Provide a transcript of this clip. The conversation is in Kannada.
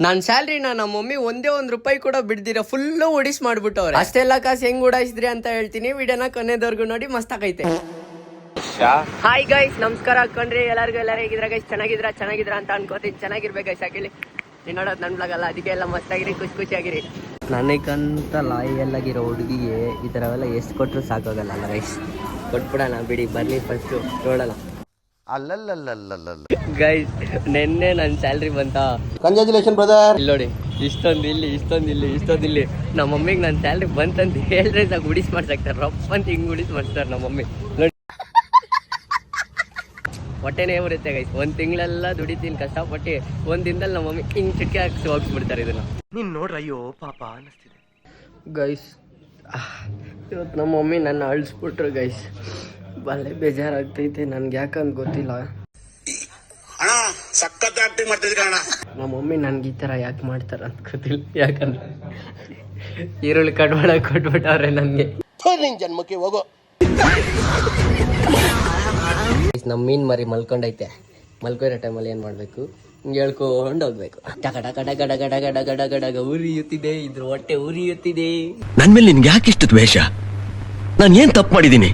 ನನ್ನ ಸ್ಯಾಲ್ರಿನ ನಮ್ಮ ಮಮ್ಮಿ ಒಂದೇ ₹1 ಕೂಡ ಬಿಡ್ದಿರ ಫುಲ್ಲು ಉಡಿಸ್ ಮಾಡ್ಬಿಟ್ಟವ್ರೆ. ಅಷ್ಟೆಲ್ಲ ಕಾಸು ಹೆಂಗ್ ಉಡಾಯಿಸಿದ್ರಿ ಅಂತ ಹೇಳ್ತೀನಿ. ವಿಡಿಯೋನ ಕೊನೆದವರೆಗೂ ನೋಡಿ, ಮಸ್ತ್ ಆಗೈತೆ. ಹಾಯ್ ಗೈಸ್, ನಮಸ್ಕಾರ ಹಾಕೊಂಡ್ರಿ ಎಲ್ಲರಿಗೂ. ಎಲ್ಲರೂ ಹೇಗಿದ್ರ ಗೈಸ್? ಚೆನ್ನಾಗಿದ್ರ ಅಂತ ಅನ್ಕೋತೀನಿ. ಚೆನ್ನಾಗಿರ್ಬೇಕು ಗೈಸ್. ಹಾಕಿ ನೀನು ನೋಡೋದು ನನ್ನ ಬ್ಲಾಗ್ ಅಲ್ಲ, ಅದಕ್ಕೆ ಎಲ್ಲ ಮಸ್ತಾಗಿರಿ, ಖುಷಿಯಾಗಿರಿ. ನನಗಂತ ಲಾಯಲ್ಲಾಗಿರೋ ಹುಡುಗಿಗೆ ಈ ಥರವೆಲ್ಲ ಎಷ್ಟು ಕೊಟ್ಟರು ಸಾಕಾಗಲ್ಲ ಅಲ್ಲ ಗೈಸ್. ಕೊಟ್ಬಿಡೋಣ ಬಿಡಿ, ಬರಲಿ ಫಸ್ಟು ನೋಡೋಣ. ಗೈಸ್, ನೆನ್ನೆ ನನ್ನ ಸ್ಯಾಲ್ರಿ ಬಂತ. Congratulation brother. ಇಲ್ಲಿ ನೋಡಿ, ಇಷ್ಟೊಂದು ಇಲ್ಲಿ ನಮ್ಮ ಮಮ್ಮಿಗೆ ನನ್ನ ಸ್ಯಾಲ್ರಿ ಬಂತಂತ ಹೇಳಿದ್ರೆ ಸಾಕು, ಉಡಿಸ್ ಮಾಡ್ಸಾಕ್ತಾರೆ. ರಫ್ ಅಂತ ಹಿಂಗೆ ಉಡಿಸ್ ಮಾಡಿಸ್ತಾರೆ ನಮ್ಮ ಮಮ್ಮಿ. ನೋಡಿ, ಹೊಟ್ಟೆನೇ ಬರುತ್ತೆ ಗೈಸ್. ಒಂದು ತಿಂಗಳೆಲ್ಲ ದುಡಿತೀನಿ ಕಷ್ಟಪಟ್ಟು, ಒಂದು ದಿನದಲ್ಲಿ ನಮ್ಮ ಮಮ್ಮಿ ಹಿಂಗೆ ಚಿಟ್ಕೆ ಹಾಕಿ ಹೋಗಿಸ್ಬಿಡ್ತಾರೆ ಇದನ್ನ. ನೀನ್ ನೋಡ್ರ, ಅಯ್ಯೋ ಪಾಪ ಅನ್ನಿಸ್ತಿದೆ ಗೈಸ್. ಇವತ್ತು ನಮ್ಮ ಮಮ್ಮಿ ನನ್ನ ಅಳಿಸ್ಬಿಟ್ರು ಗೈಸ್. ಬಲ್ಲೆ ಬೇಜಾರಾಗ್ತೈತೆ ನನ್ಗೆ, ಯಾಕಂತ ಗೊತ್ತಿಲ್ಲ. ನಮ್ಮ ಮಮ್ಮಿ ನನ್ಗೆ ಈ ಥರ ಯಾಕೆ ಮಾಡ್ತಾರ ಅಂತ ಗೊತ್ತಿಲ್ಲ. ಯಾಕಂದ್ರೆ ಈರುಳ್ಳಿ ಕಟ್ ಮಾಡಕ್ಕೆ ಕೊಟ್ಬಿಟ್ಟವ್ರೆ ನನಗೆ. ಜನ್ಮಕ್ಕೆ ಹೋಗೋ. ನಮ್ಮ ಮೀನ್ ಮರಿ ಮಲ್ಕೊಂಡೈತೆ. ಮಲ್ಕೊಂಡಿರೋ ಟೈಮಲ್ಲಿ ಏನು ಮಾಡಬೇಕು? ಹೇಳ್ಕೊಂಡು ಹೋಗ್ಬೇಕು. ಟಕ ಟಕ ಟಕ ಟಕ ಟಕ ಟಕ ಟಕ ಟಕ ಉರಿಯುತ್ತಿದೆ, ಇದ್ರ ಹೊಟ್ಟೆ ಉರಿಯುತ್ತಿದೆ. ನನ್ ಮೇಲೆ ನಿನ್ಗೆ ಯಾಕೆ ಇಷ್ಟು ದ್ವೇಷ? ನಾನು ಏನ್ ತಪ್ಪು ಮಾಡಿದ್ದೀನಿ?